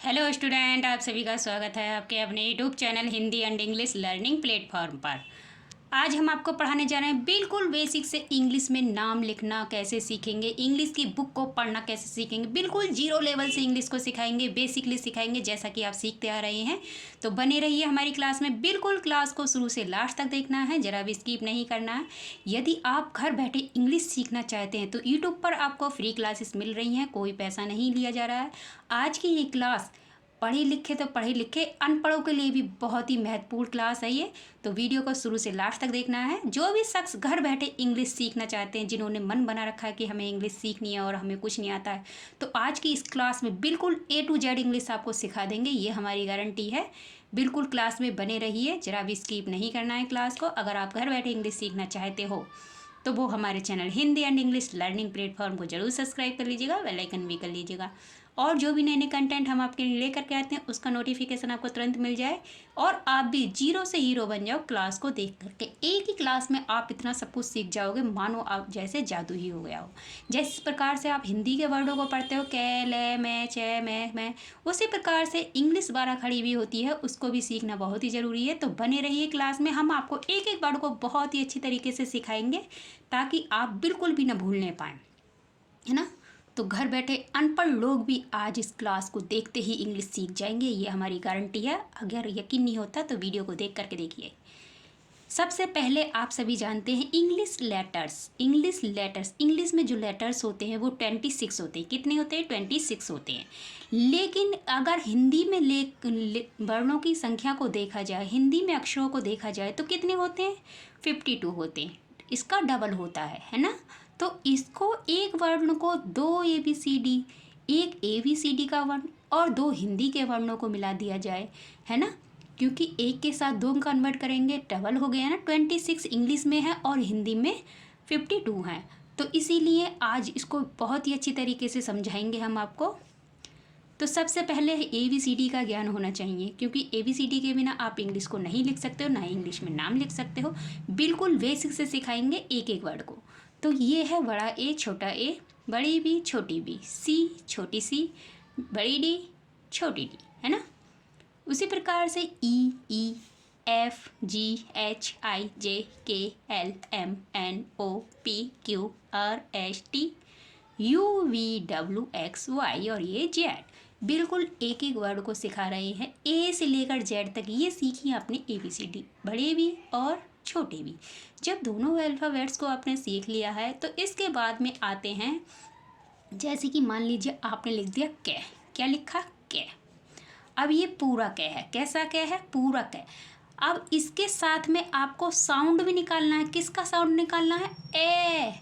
Hello student, आप सभी का स्वागत है आपके अपने YouTube channel Hindi and English learning platform पर। आज हम आपको पढ़ाने जा रहे हैं बिल्कुल बेसिक से इंग्लिश में नाम लिखना कैसे सीखेंगे, इंग्लिश की बुक को पढ़ना कैसे सीखेंगे, बिल्कुल जीरो लेवल से इंग्लिश को सिखाएंगे, बेसिकली सिखाएंगे जैसा कि आप सीखते आ रहे हैं। तो बने रहिए हमारी क्लास में, बिल्कुल क्लास को शुरू से लास्ट तक देखना है, ज़रा भी स्किप नहीं करना है। यदि आप घर बैठे इंग्लिश सीखना चाहते हैं तो यूट्यूब पर आपको फ्री क्लासेस मिल रही हैं, कोई पैसा नहीं लिया जा रहा है। आज की ये क्लास पढ़े लिखे तो पढ़े लिखे अनपढ़ों के लिए भी बहुत ही महत्वपूर्ण क्लास है ये। तो वीडियो को शुरू से लास्ट तक देखना है। जो भी शख्स घर बैठे इंग्लिश सीखना चाहते हैं, जिन्होंने मन बना रखा है कि हमें इंग्लिश सीखनी है और हमें कुछ नहीं आता है, तो आज की इस क्लास में बिल्कुल A to Z इंग्लिश आपको सिखा देंगे, ये हमारी गारंटी है। बिल्कुल क्लास में बने रहिए, जरा भी स्किप नहीं करना है क्लास को। अगर आप घर बैठे इंग्लिश सीखना चाहते हो तो वो हमारे channel Hindi and English learning platform को जरूर सब्सक्राइब कर लीजिएगा, बेल आइकन भी कर लीजिएगा, और जो भी नए नए कंटेंट हम आपके लिए लेकर के आते हैं उसका नोटिफिकेशन आपको तुरंत मिल जाए और आप भी जीरो से हीरो बन जाओ क्लास को देख करके। एक ही क्लास में आप इतना सब कुछ सीख जाओगे, मानो आप जैसे जादू ही हो गया हो। जिस प्रकार से आप हिंदी के वर्डों को पढ़ते हो, कै ले मैं चे मैं, उसी प्रकार से इंग्लिश बारह खड़ी भी होती है, उसको भी सीखना बहुत ही ज़रूरी है। तो बने रहिए क्लास में, हम आपको एक एक वर्ड को बहुत ही अच्छी तरीके से सिखाएंगे ताकि आप बिल्कुल भी ना भूलने पाएँ, है ना। तो घर बैठे अनपढ़ लोग भी आज इस क्लास को देखते ही इंग्लिश सीख जाएंगे, ये हमारी गारंटी है। अगर यकीन नहीं होता तो वीडियो को देख करके देखिए। सबसे पहले आप सभी जानते हैं इंग्लिश लेटर्स। इंग्लिश में जो लेटर्स होते हैं वो 26 होते हैं। कितने होते हैं? 26 होते हैं। लेकिन अगर हिंदी में वर्णों की संख्या को देखा जाए, हिंदी में अक्षरों को देखा जाए तो कितने होते हैं? 52 होते हैं। इसका डबल होता है ना। तो इसको एक वर्ण को दो ABCD, एक ABCD का वर्ण और दो हिंदी के वर्णों को मिला दिया जाए, है ना, क्योंकि एक के साथ दो कन्वर्ट करेंगे, डबल हो गया ना। 26 इंग्लिश में है और हिंदी में 52 है। तो इसीलिए आज इसको बहुत ही अच्छी तरीके से समझाएंगे हम आपको। तो सबसे पहले ABCD का ज्ञान होना चाहिए, क्योंकि ABCD के बिना आप इंग्लिश को नहीं लिख सकते हो, ना ही इंग्लिश में नाम लिख सकते हो। बिल्कुल बेसिक से सिखाएंगे एक एक वर्ड को। तो ये है बड़ा ए, छोटा ए, बड़ी बी, छोटी बी, सी, छोटी सी, बड़ी डी, छोटी डी, है ना। उसी प्रकार से E, F, G, H, I, J, K, L, M, N, O, P, Q, R, S, T, U, V, W, X, Y और ये Z। बिल्कुल एक एक वर्ड को सिखा रहे हैं, A से लेकर Z तक। ये सीखिए आपने ABCD, बड़े भी और छोटे भी। जब दोनों अल्फ़ाबेट्स को आपने सीख लिया है तो इसके बाद में आते हैं, जैसे कि मान लीजिए आपने लिख दिया कै। क्या लिखा? कै। अब ये पूरा कै है। कैसा कै है? पूरा कै। अब इसके साथ में आपको साउंड भी निकालना है। किसका साउंड निकालना है? ए,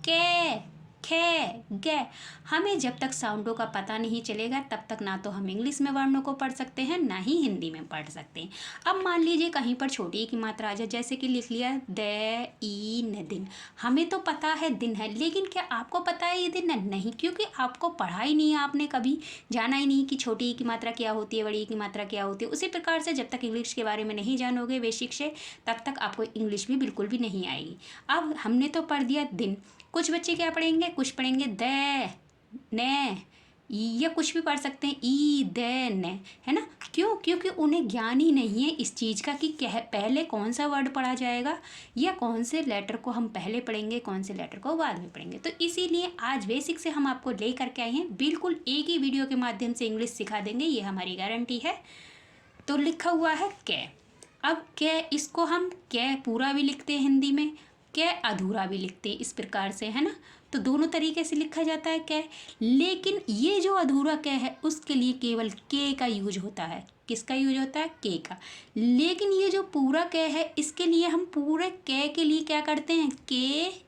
के, खे, गे। हमें जब तक साउंडों का पता नहीं चलेगा तब तक ना तो हम इंग्लिश में वर्णों को पढ़ सकते हैं, ना ही हिंदी में पढ़ सकते हैं। अब मान लीजिए कहीं पर छोटी की मात्रा आ जाए, जैसे कि लिख लिया दे ई न दिन। हमें तो पता है दिन है, लेकिन क्या आपको पता है ये दिन है? नहीं, क्योंकि आपको पढ़ा ही नहीं है, आपने कभी जाना ही नहीं कि छोटी की मात्रा क्या होती है, बड़ी की मात्रा क्या होती है। उसी प्रकार से जब तक इंग्लिश के बारे में नहीं जानोगे बेसिक से, तब तक आपको इंग्लिश भी बिल्कुल भी नहीं आएगी। अब हमने तो पढ़ दिया दिन, कुछ बच्चे क्या पढ़ेंगे? कुछ पढ़ेंगे दे, ने, या कुछ भी पढ़ सकते हैं ई, दे, ने, है ना। क्यों? क्योंकि उन्हें ज्ञान ही नहीं है इस चीज़ का कि पहले कौन सा वर्ड पढ़ा जाएगा या कौन से लेटर को हम पहले पढ़ेंगे, कौन से लेटर को बाद में पढ़ेंगे। तो इसीलिए आज बेसिक से हम आपको ले करके आए हैं, बिल्कुल एक ही वीडियो के माध्यम से इंग्लिश सिखा देंगे, ये हमारी गारंटी है। तो लिखा हुआ है कै। अब कै, इसको हम कै पूरा भी लिखते हैं हिंदी में, कै अधूरा भी लिखते हैं, इस प्रकार से, है ना। तो दोनों तरीके से लिखा जाता है कै। लेकिन ये जो अधूरा कै है उसके लिए केवल के का यूज होता है। किसका यूज होता है? के का। लेकिन ये जो पूरा कै है इसके लिए हम पूरे कै के लिए क्या करते हैं? के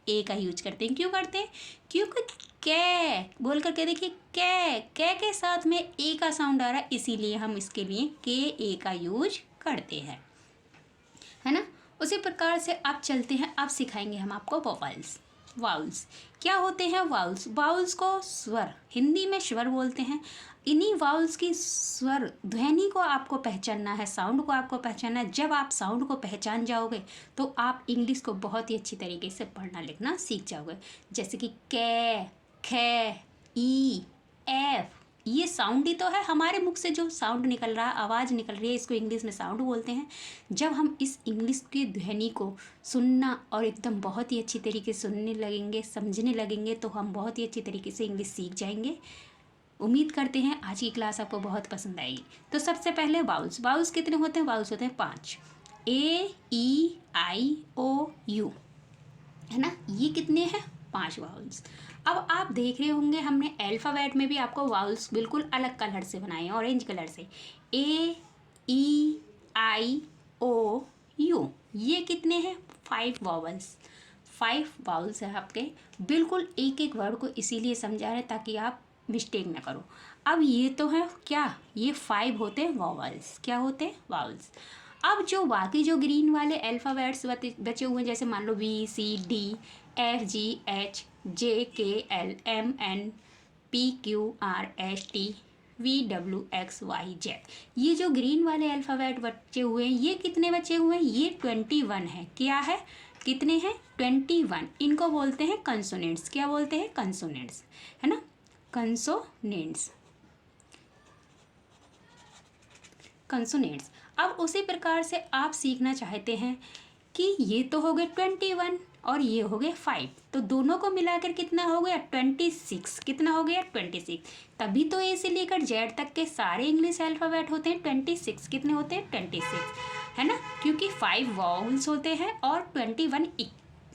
ए का यूज करते हैं। क्यों करते हैं? क्योंकि कै बोल करके देखिए, कै, कै के साथ में ए का साउंड आ रहा है, इसीलिए हम इसके लिए के ए का यूज करते हैं, है ना। उसी प्रकार से आप चलते हैं, अब सिखाएंगे हम आपको वॉवल्स। वाउल्स क्या होते हैं? वाउल्स, वाउल्स को स्वर, हिंदी में स्वर बोलते हैं। इन्हीं वाउल्स की स्वर ध्वनि को आपको पहचानना है, साउंड को आपको पहचानना है। जब आप साउंड को पहचान जाओगे तो आप इंग्लिश को बहुत ही अच्छी तरीके से पढ़ना लिखना सीख जाओगे। जैसे कि कै, खे, ई, एफ, ये साउंड ही तो है, हमारे मुख से जो साउंड निकल रहा है, आवाज़ निकल रही है, इसको इंग्लिश में साउंड बोलते हैं। जब हम इस इंग्लिश की ध्वनि को सुनना और एकदम बहुत ही अच्छी तरीके से सुनने लगेंगे, समझने लगेंगे, तो हम बहुत ही अच्छी तरीके से इंग्लिश सीख जाएंगे। उम्मीद करते हैं आज की क्लास आपको बहुत पसंद आएगी। तो सबसे पहले वाउल्स। वाउल्स कितने होते हैं? वाउल्स होते हैं 5। A E I O U, है ना, ये कितने हैं? 5 वाउल्स। अब आप देख रहे होंगे हमने अल्फ़ाबेट में भी आपको वाउल्स बिल्कुल अलग कलर से बनाए हैं, ऑरेंज कलर से। A E I O U, ये कितने हैं? 5 वावल्स। 5 वाउल्स है आपके। बिल्कुल एक एक वर्ड को इसीलिए समझा रहे हैं ताकि आप मिस्टेक ना करो। अब ये तो है क्या, ये 5 होते हैं वावल्स। क्या होते हैं? वावल्स। अब जो बाकी जो ग्रीन वाले अल्फ़ाबेट्स बचे हुए हैं, जैसे मान लो BCDFGHJKLMNPQRSTVWXYZ, ये जो ग्रीन वाले अल्फ़ाबेट बचे हुए हैं, ये कितने बचे हुए हैं? ये 21 है। क्या है? कितने हैं? 21। इनको बोलते हैं कंसोनेंट्स। क्या बोलते हैं? कंसोनेंट्स, है ना, कंसोनेंट्स, कंसोनेंट्स। अब उसी प्रकार से आप सीखना चाहते हैं कि ये तो हो गए 21 और ये हो गए 5, तो दोनों को मिलाकर कितना हो गया? 26। कितना हो गया? 26। तभी तो ए से लेकर जेड तक के सारे इंग्लिश अल्फ़ाबेट होते हैं 26। कितने होते हैं? 26, है ना, क्योंकि 5 वाउल्स होते हैं और 21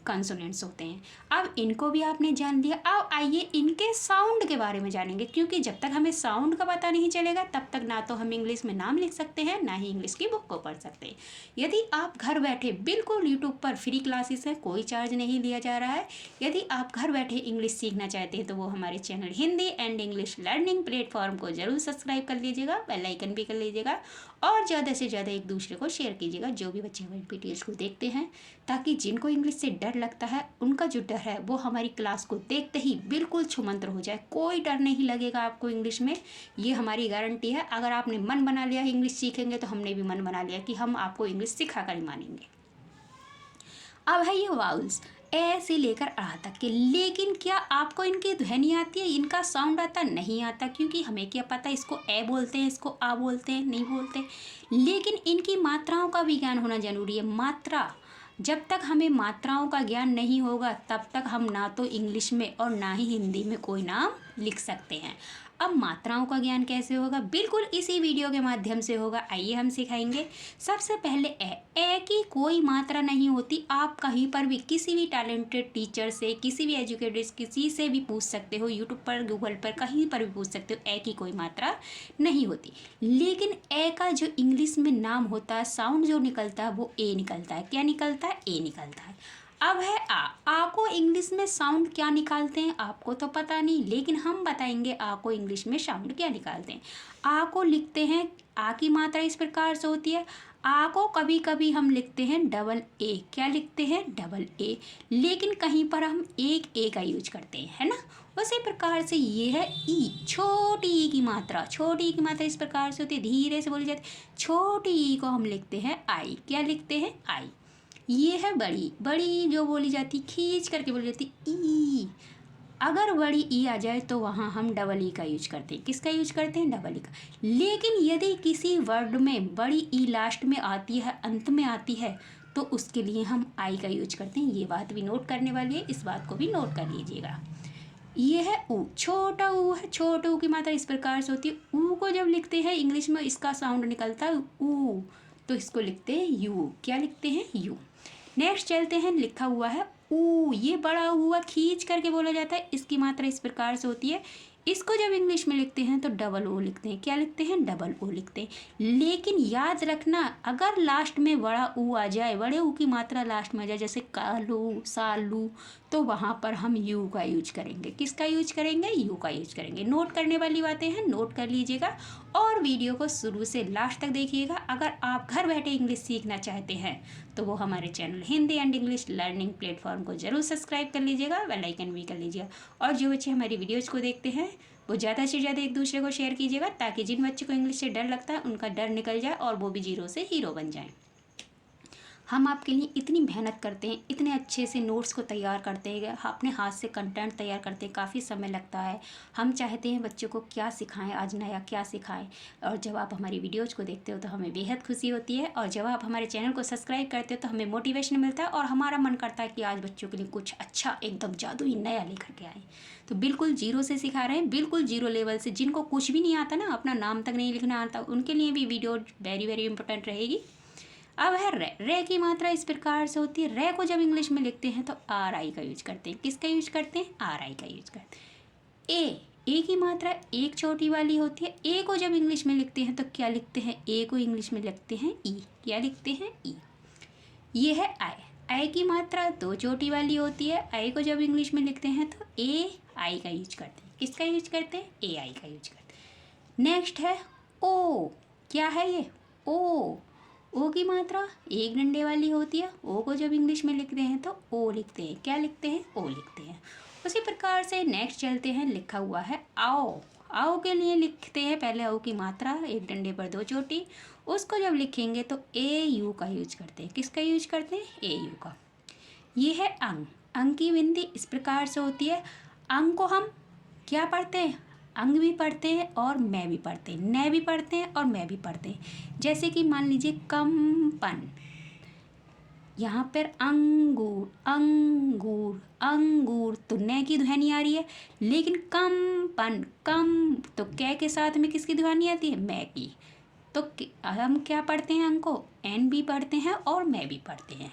कंसोनेंट्स होते हैं। अब इनको भी आपने जान लिया। अब आइए इनके साउंड के बारे में जानेंगे, क्योंकि जब तक हमें साउंड का पता नहीं चलेगा तब तक ना तो हम इंग्लिश में नाम लिख सकते हैं, ना ही इंग्लिश की बुक को पढ़ सकते हैं। यदि आप घर बैठे, बिल्कुल यूट्यूब पर फ्री क्लासेस है, कोई चार्ज नहीं लिया जा रहा है, यदि आप घर बैठे इंग्लिश सीखना चाहते हैं तो वो हमारे channel Hindi and English learning platform को ज़रूर सब्सक्राइब कर लीजिएगा, बेल आइकन भी कर लीजिएगा और ज़्यादा से ज़्यादा एक दूसरे को शेयर कीजिएगा, जो भी बच्चे हमारी वीडियोज़ को देखते हैं, ताकि जिनको इंग्लिश से डर लगता है उनका जो डर है वो हमारी क्लास को देखते ही बिल्कुल छुमंतर हो जाए। कोई डर नहीं लगेगा आपको इंग्लिश में, ये हमारी गारंटी है। अगर आपने मन बना लिया इंग्लिश सीखेंगे तो हमने भी मन बना लिया कि हम आपको इंग्लिश सिखा कर ही मानेंगे। अब है ये वाउल्स, ए से लेकर आ तक के। लेकिन क्या आपको इनकी ध्वनि आती है? इनका साउंड आता? नहीं आता, क्योंकि हमें क्या पता इसको ए बोलते हैं, इसको आ बोलते हैं, नहीं बोलते। लेकिन इनकी मात्राओं का भी ज्ञान होना जरूरी है। मात्रा, जब तक हमें मात्राओं का ज्ञान नहीं होगा तब तक हम ना तो इंग्लिश में और ना ही हिंदी में कोई नाम लिख सकते हैं। अब मात्राओं का ज्ञान कैसे होगा? बिल्कुल इसी वीडियो के माध्यम से होगा। आइए हम सिखाएंगे। सबसे पहले ए की कोई मात्रा नहीं होती। आप कहीं पर भी किसी भी टैलेंटेड टीचर से, किसी भी एजुकेटेड, किसी से भी पूछ सकते हो, यूट्यूब पर, गूगल पर, कहीं पर भी पूछ सकते हो, ए की कोई मात्रा नहीं होती। लेकिन ए का जो इंग्लिश में नाम होता है, साउंड जो निकलता है वो ए निकलता है। क्या निकलता है? ए निकलता है। अब है आ को इंग्लिश में साउंड क्या निकालते हैं आपको तो पता नहीं, लेकिन हम बताएंगे आ को इंग्लिश में साउंड क्या निकालते हैं। आ को लिखते हैं, आ की मात्रा इस प्रकार से होती है। आ को कभी कभी हम लिखते हैं डबल ए। क्या लिखते हैं? Double A. लेकिन कहीं पर हम एक ए का यूज करते हैं, है ना। उसी प्रकार से ये है ई, छोटी ई की मात्रा। छोटी ई की मात्रा इस प्रकार से होती है, धीरे से बोली जाती है। छोटी ई को हम लिखते हैं आई। क्या लिखते हैं? आई। ये है बड़ी, बड़ी जो बोली जाती, खींच करके बोली जाती, ई। अगर बड़ी ई आ जाए तो वहाँ हम डबल ई का यूज करते हैं। किसका यूज करते हैं? डबल ई का। लेकिन यदि किसी वर्ड में बड़ी ई लास्ट में आती है, अंत में आती है, तो उसके लिए हम आई का यूज करते हैं। ये बात भी नोट करने वाली है, इस बात को भी नोट कर लीजिएगा। ये है ऊ, छोटा ऊ है। छोटे ऊ की मात्रा इस प्रकार से होती है। ऊ को जब लिखते हैं इंग्लिश में, इसका साउंड निकलता है ऊ, तो इसको लिखते हैं यू। क्या लिखते हैं? यू। नेक्स्ट चलते हैं, लिखा हुआ है ऊ, ये बड़ा हुआ खींच करके बोला जाता है। इसकी मात्रा इस प्रकार से होती है। इसको जब इंग्लिश में लिखते हैं तो डबल ओ लिखते हैं। क्या लिखते हैं? डबल ओ लिखते हैं। लेकिन याद रखना, अगर लास्ट में बड़ा ऊ आ जाए, बड़े ऊ की मात्रा लास्ट में आ जाए, जैसे कालू, सालू, तो वहाँ पर हम यू का यूज करेंगे। किसका यूज करेंगे? यू का यूज करेंगे। नोट करने वाली बातें हैं, नोट कर लीजिएगा और वीडियो को शुरू से लास्ट तक देखिएगा। अगर आप घर बैठे इंग्लिश सीखना चाहते हैं तो वो हमारे channel Hindi and English learning platform को जरूर सब्सक्राइब कर लीजिएगा, बेल आइकन भी कर लीजिएगा। और जो बच्चे हमारी वीडियोज़ को देखते हैं वो ज़्यादा से ज़्यादा एक दूसरे को शेयर कीजिएगा, ताकि जिन बच्चों को इंग्लिश से डर लगता है उनका डर निकल जाए और वो भी जीरो से हीरो बन जाए। हम आपके लिए इतनी मेहनत करते हैं, इतने अच्छे से नोट्स को तैयार करते हैं, अपने हाथ से कंटेंट तैयार करते हैं, काफ़ी समय लगता है। हम चाहते हैं बच्चों को क्या सिखाएं, आज नया क्या सिखाएं। और जब आप हमारी वीडियोज को देखते हो तो हमें बेहद खुशी होती है, और जब आप हमारे चैनल को सब्सक्राइब करते हो तो हमें मोटिवेशन मिलता है, और हमारा मन करता है कि आज बच्चों के लिए कुछ अच्छा एकदम जादुई नया लेकर के आए। तो बिल्कुल जीरो से सिखा रहे हैं, बिल्कुल जीरो लेवल से। जिनको कुछ भी नहीं आता ना, अपना नाम तक नहीं लिखना आता, उनके लिए भी वीडियो वेरी वेरी इंपॉर्टेंट रहेगी। अब है रे की मात्रा इस प्रकार से होती है। रे को जब इंग्लिश में लिखते हैं तो आर आई का यूज करते हैं। किसका यूज करते हैं? आर आई का यूज करते हैं। ए की मात्रा एक चोटी वाली होती है। ए को जब इंग्लिश में लिखते हैं तो क्या लिखते हैं? ए को इंग्लिश में लिखते हैं ई। क्या लिखते हैं? ई। ये है आई। आई की मात्रा दो चोटी वाली होती है। आई को जब इंग्लिश में लिखते हैं तो ए आई का यूज करते हैं। किसका यूज करते हैं? ए आई का यूज करते हैं। नेक्स्ट है ओ। क्या है ये? ओ की मात्रा एक डंडे वाली होती है। ओ को जब इंग्लिश में लिखते हैं तो ओ लिखते हैं। क्या लिखते हैं? ओ लिखते हैं। उसी प्रकार से नेक्स्ट चलते हैं, लिखा हुआ है आओ। आओ के लिए लिखते हैं पहले ओ की मात्रा एक डंडे पर दो चोटी। उसको जब लिखेंगे तो ए यू का यूज करते हैं। किसका यूज करते हैं? ए यू का। ये है अंग। अंग की बिंदी इस प्रकार से होती है। अंग को हम क्या पढ़ते हैं? अंग भी पढ़ते हैं और मैं भी पढ़ते हैं, न भी पढ़ते हैं और मैं भी पढ़ते हैं। जैसे कि मान लीजिए कंपन, यहाँ पर अंगूर, अंगूर, अंगूर, तो न की ध्वनि आ रही है। लेकिन कंपन, कम तो कै के साथ में किसकी ध्वनि आती है? मैं की। तो हम क्या पढ़ते हैं? अंग को एन भी पढ़ते हैं और मैं भी पढ़ते हैं।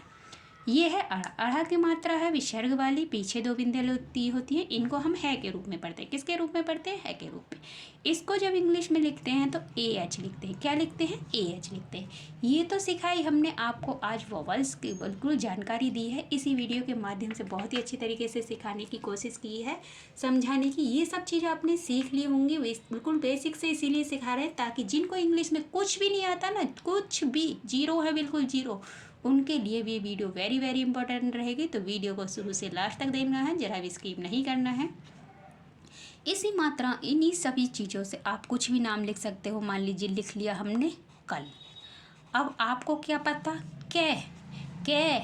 ये है अड़ा। अड़ा की मात्रा है विसर्ग वाली, पीछे दो बिंदी होती है। इनको हम है के रूप में पढ़ते हैं। किसके रूप में पढ़ते हैं? है के रूप में। इसको जब इंग्लिश में लिखते हैं तो ए एच लिखते हैं। क्या लिखते हैं? ए एच लिखते हैं। ये तो सिखाई हमने आपको आज वोवल्स की बिल्कुल जानकारी दी है। इसी वीडियो के माध्यम से बहुत ही अच्छी तरीके से सिखाने की कोशिश की है, समझाने की। ये सब चीज़ आपने सीख ली होंगी, बिल्कुल बेसिक से इसीलिए सिखा रहे हैं ताकि जिनको इंग्लिश में कुछ भी नहीं आता ना, कुछ भी जीरो है, बिल्कुल जीरो, उनके लिए भी वीडियो वेरी वेरी इंपॉर्टेंट रहेगी। तो वीडियो को शुरू से लास्ट तक देखना है, जरा भी स्किप नहीं करना है। इसी मात्रा इन्हीं सभी चीज़ों से आप कुछ भी नाम लिख सकते हो। मान लीजिए लिख लिया हमने कल। अब आपको क्या पता? कै, कै,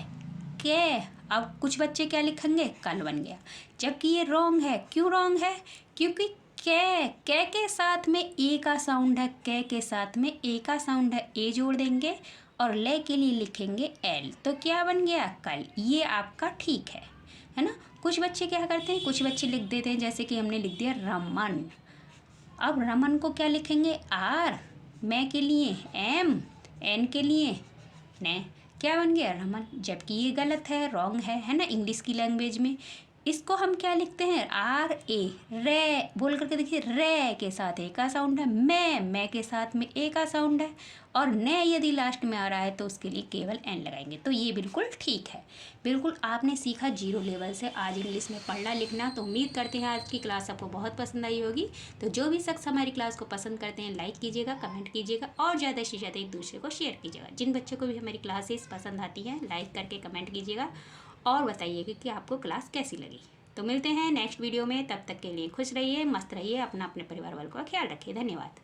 कै। अब कुछ बच्चे क्या लिखेंगे? कल बन गया। जबकि ये रॉन्ग है। क्यों रॉन्ग है? क्योंकि कै के साथ में ए का साउंड है। कै के साथ में ए का साउंड है। ए जोड़ देंगे और ले के लिए लिखेंगे एल, तो क्या बन गया? कल। ये आपका ठीक है ना। कुछ बच्चे क्या करते हैं? कुछ बच्चे लिख देते हैं, जैसे कि हमने लिख दिया रमन। अब रमन को क्या लिखेंगे? आर, मैं के लिए एम, एन के लिए ने। क्या बन गया? रमन। जबकि ये गलत है, रॉन्ग है ना इंग्लिश की लैंग्वेज में। इसको हम क्या लिखते हैं? आर ए, रे बोल करके देखिए। रे के साथ ए का साउंड है। मैं के साथ में ए का साउंड है, और ने यदि लास्ट में आ रहा है तो उसके लिए केवल एन लगाएंगे। तो ये बिल्कुल ठीक है। बिल्कुल आपने सीखा जीरो लेवल से आज इंग्लिश में पढ़ना लिखना। तो उम्मीद करते हैं आज की क्लास आपको बहुत पसंद आई होगी। तो जो भी शख्स हमारी क्लास को पसंद करते हैं, लाइक कीजिएगा, कमेंट कीजिएगा, और ज़्यादा से ज़्यादा एक दूसरे को शेयर कीजिएगा। जिन बच्चों को भी हमारी क्लासेस पसंद आती हैं, लाइक करके कमेंट कीजिएगा और बताइएगा कि आपको क्लास कैसी लगी। तो मिलते हैं नेक्स्ट वीडियो में। तब तक के लिए खुश रहिए, मस्त रहिए, अपना अपने परिवार वालों का ख्याल रखिए। धन्यवाद।